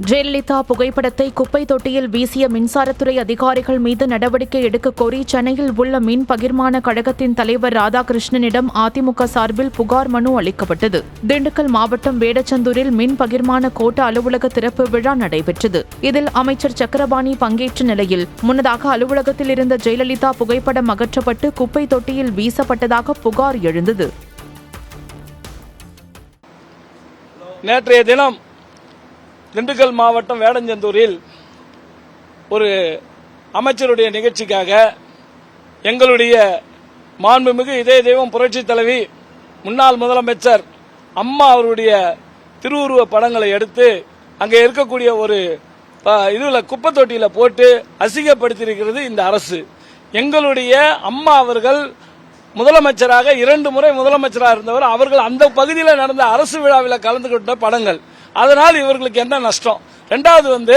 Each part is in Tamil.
ஜெயலலிதா புகைப்படத்தை குப்பை தொட்டியில் வீசிய மின்சாரத்துறை அதிகாரிகள் மீது நடவடிக்கை எடுக்க கோரி சென்னையில் உள்ள மின் பகிர்மான கழகத்தின் தலைவர் ராதாகிருஷ்ணனிடம் அதிமுக சார்பில் புகார் மனு அளிக்கப்பட்டது. திண்டுக்கல் மாவட்டம் வேடச்சந்தூரில் மின் பகிர்மான கோட்ட அலுவலக திறப்பு விழா நடைபெற்றது. இதில் அமைச்சர் சக்கரபாணி பங்கேற்ற நிலையில் முன்னதாக அலுவலகத்தில் இருந்த ஜெயலலிதா புகைப்படம் அகற்றப்பட்டு குப்பை தொட்டியில் வீசப்பட்டதாக புகார் எழுந்தது. நேற்றைய தினம் திண்டுக்கல் மாவட்டம் வேடஞ்சந்தூரில் ஒரு அமைச்சருடைய நிகழ்ச்சிக்காக எங்களுடைய மாண்புமிகு இதய தெய்வம் புரட்சி தலைவி முன்னாள் முதலமைச்சர் அம்மா அவருடைய திருவுருவ படங்களை எடுத்து அங்கே இருக்கக்கூடிய ஒரு குப்பை தொட்டியில போட்டு அசிங்கப்படுத்தியிருக்கிறது இந்த அரசு. எங்களுடைய அம்மா அவர்கள் முதலமைச்சராக 2 முறை முதலமைச்சராக இருந்தவர். அவர்கள் அந்த பகுதியில் நடந்த அரசு விழாவில் கலந்து கொண்ட படங்கள். அதனால் இவர்களுக்கு என்ன நஷ்டம்? ரெண்டாவது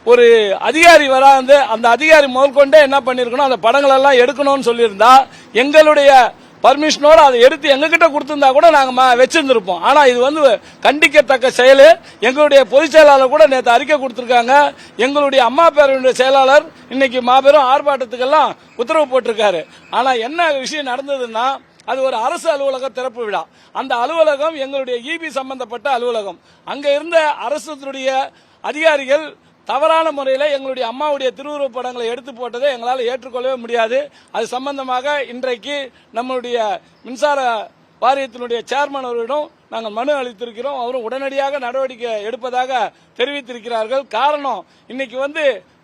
ஒரு அதிகாரி வராது, அந்த அதிகாரி முதல் கொண்டே என்ன பண்ணிருக்கணும், அந்த படங்கள் எல்லாம் எடுக்கணும்னு சொல்லியிருந்தா எங்களுடைய பர்மிஷனோட அதை எடுத்து எங்ககிட்ட கொடுத்திருந்தா கூட நாங்க வச்சிருந்திருப்போம். ஆனா இது கண்டிக்கத்தக்க செயல். எங்களுடைய பொதுச் செயலாளர் கூட நேற்று அறிக்கை கொடுத்திருக்காங்க. எங்களுடைய அம்மா பேரவையுடைய செயலாளர் இன்னைக்கு மாபெரும் ஆர்ப்பாட்டத்துக்கெல்லாம் உத்தரவு போட்டிருக்காரு. ஆனா என்ன விஷயம் நடந்ததுன்னா, அது ஒரு அரசு அலுவலக திறப்பு விழா. அந்த அலுவலகம் எங்களுடைய இபி சம்பந்தப்பட்ட அலுவலகம். அங்க இருந்த அரசுடைய அதிகாரிகள் தவறான முறையில் எங்களுடைய அம்மாவுடைய திருவுருவப் படங்களை எடுத்து போட்டதை எங்களால் ஏற்றுக்கொள்ளவே முடியாது. அது சம்பந்தமாக இன்றைக்கு நம்முடைய மின்சார வாரியத்தினுடைய சேர்மன் அவர்களிடம் நாங்கள் மனு அளித்திருக்கிறோம். அவரும் உடனடியாக நடவடிக்கை எடுப்பதாக தெரிவித்திருக்கிறார்கள். காரணம், இன்னைக்கு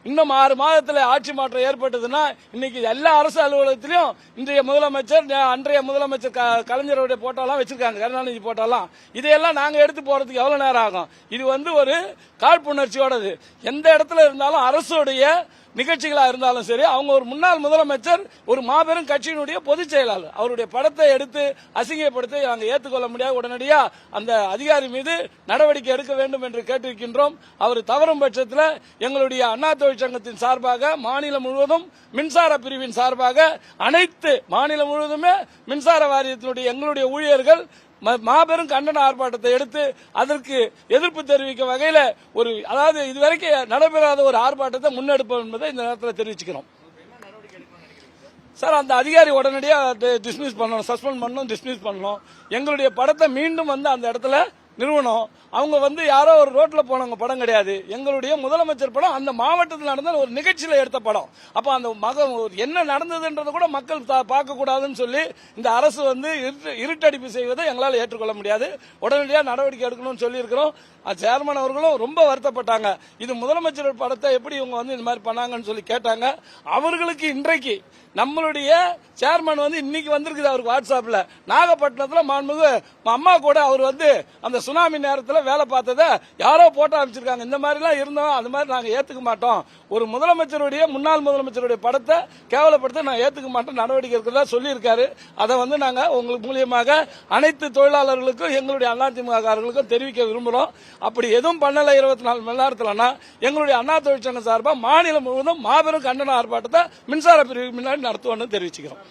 இன்னும் 6 மாதத்தில் ஆட்சி மாற்றம் ஏற்பட்டதுன்னா இன்னைக்கு எல்லா அரசு அலுவலகத்திலும் இன்றைய முதலமைச்சர், அன்றைய முதலமைச்சர் கலைஞருடைய போட்டோலாம் வச்சிருக்காங்க, கருணாநிதி போட்டோலாம். இதையெல்லாம் நாங்க எடுத்து போறதுக்கு எவ்வளவு நேரம் ஆகும்? இது ஒரு காழ்ப்புணர்ச்சியோடது. எந்த இடத்துல இருந்தாலும் அரசுடைய நிகழ்ச்சிகளா இருந்தாலும் சரி, அவங்க ஒரு முன்னாள் முதலமைச்சர், ஒரு மாபெரும் கட்சியினுடைய பொதுச் செயலாளர், அவருடைய படத்தை எடுத்து அசிங்கப்படுத்தி நாங்கள் ஏற்றுக்கொள்ள முடியாது. உடனடியா அந்த அதிகாரி மீது நடவடிக்கை எடுக்க வேண்டும் என்று கேட்டிருக்கின்றோம். அவர் தவறும் பட்சத்தில் எங்களுடைய அண்ணா தொழிற்சங்கத்தின் சார்பாக மாநிலம் முழுவதும் மின்சார பிரிவின் சார்பாக அனைத்து மாநிலம் முழுவதுமே மின்சார வாரியத்தினுடைய எங்களுடைய ஊழியர்கள் மாபெரும் கண்டன ஆர்ப்பாட்டத்தை எடுத்து அதற்கு எதிர்ப்பு தெரிவிக்கும் வகையில் அதாவது இதுவரைக்கும் நடைபெறாத ஒரு ஆர்ப்பாட்டத்தை முன்னெடுப்போம் என்பதை இந்த நேரத்தில் தெரிவிச்சுக்கிறோம். சார், அந்த அதிகாரி உடனடியாக டிஸ்மிஸ் பண்ணணும், சஸ்பெண்ட் பண்ணணும், டிஸ்மிஸ் பண்ணணும். எங்களுடைய படத்தை மீண்டும் அந்த இடத்துல நிறுவனம். அவங்க யாரோ ஒரு ரோட்ல போனவங்க படம் கிடையாது. எங்களுடைய முதலமைச்சர் படம் அந்த மாவட்டத்தில் நடந்த ஒரு நிகழ்ச்சியில எடுத்த படம். அப்ப அந்த என்ன நடந்ததுன்றத கூட மக்கள் பார்க்க கூடாதுன்னு சொல்லி இந்த அரசு இருட்டடிப்பு செய்வதை எங்களால் ஏற்றுக்கொள்ள முடியாது. உடனடியாக நடவடிக்கை எடுக்கணும்னு சொல்லி இருக்கிறோம். சேர்மன் அவர்களும் ரொம்ப வருத்தப்பட்டாங்க. இது முதலமைச்சர் படத்தை எப்படி இவங்க இந்த மாதிரி பண்ணாங்கன்னு சொல்லி கேட்டாங்க. அவர்களுக்கு இன்றைக்கு நம்மளுடைய சேர்மன் இன்னைக்கு வந்திருக்குது அவருக்கு வாட்ஸ்அப்ல. நாகப்பட்டினத்தில் மாண்புமிகு அம்மா கூட அவர் அந்த சுனாமி நேரத்தில் வேலை பார்த்ததை யாரோ போட்டோ அமைச்சிருக்காங்க. இந்த மாதிரி எல்லாம் இருந்தோம், அது மாதிரி நாங்க ஏத்துக்க மாட்டோம். ஒரு முதலமைச்சருடைய முன்னாள் முதலமைச்சருடைய படத்தை கேவலப்படுத்த நான் ஏத்துக்க மாட்டோம், நடவடிக்கை இருக்கிறதா சொல்லி இருக்காரு. அதை நாங்க உங்களுக்கு மூலியமாக அனைத்து தொழிலாளர்களுக்கும் எங்களுடைய அதிமுககாரர்களுக்கும் தெரிவிக்க விரும்புறோம். அப்படி எதுவும் பண்ணல 24 மணி நேரத்தில்னா எங்களுடைய அண்ணா தொழிற்சங்க சார்பாக மாநிலம் முழுவதும் மாபெரும் கண்டன ஆர்ப்பாட்டத்தை மின்சார பிரிவு முன்னாடி நடத்துவோம்னு தெரிவிச்சுக்கிறோம்.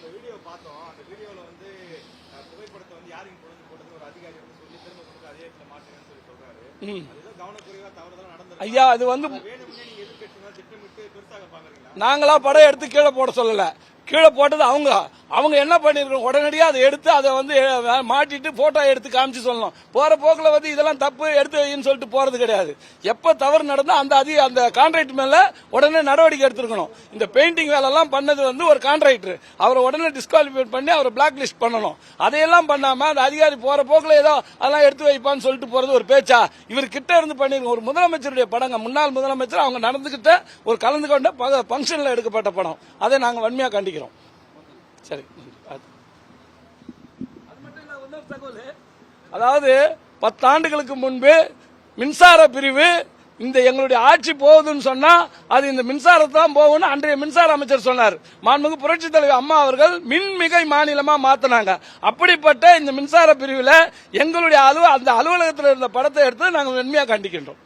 ஐயா, அது நாங்களா படம் எடுத்து கீழே போட சொல்லல. கீழே போட்டது அவங்க என்ன பண்ணிருக்கோம், உடனடியாக அதை எடுத்து அதை மாட்டிட்டு போட்டோ எடுத்து காமிச்சு சொல்லணும். போற போக்குல இதெல்லாம் தப்பு எடுத்து வைன்னு சொல்லிட்டு போறது கிடையாது. எப்ப தவறு நடந்தா அந்த கான்ட்ராக்ட் மேல உடனே நடவடிக்கை எடுத்துருக்கணும். இந்த பெயிண்டிங் வேலை எல்லாம் பண்ணது ஒரு கான்ட்ராக்டர், அவரை உடனே டிஸ்குவாலிஃபை பண்ணி அவரை பிளாக் லிஸ்ட் பண்ணணும். அதையெல்லாம் பண்ணாம அந்த அதிகாரி போற போக்குல ஏதோ அதெல்லாம் எடுத்து வைப்பான்னு சொல்லிட்டு போறது ஒரு பேச்சா? இவர் கிட்ட இருந்து பண்ணிருக்கோம். ஒரு முதலமைச்சருடைய படங்க, முன்னாள் முதலமைச்சர் அவங்க நடந்துகிட்ட ஒரு கலந்து கொண்ட பங்கன்ல எடுக்கப்பட்ட படம். அதை நாங்க வன்மையா கண்டிக்கிறோம். சரி, அதாவது 10 ஆண்டுகளுக்கு முன்பு மின்சார பிரிவு எங்களுடைய ஆட்சி போகுதுன்னு சொன்னா அது இந்த மின்சாரத்தான் போகும்னு அன்றைய மின்சார அமைச்சர் சொன்னார். மாண்புமிகு புரட்சி தலைவர் அம்மா அவர்கள் மின்மிகை மாநிலமா மாத்தினாங்க. அப்படிப்பட்ட இந்த மின்சார பிரிவுல எங்களுடைய அந்த அலுவலகத்தில் இருந்த படத்தை எடுத்து நாங்கள் வெண்மையா கண்டிக்கின்றோம்.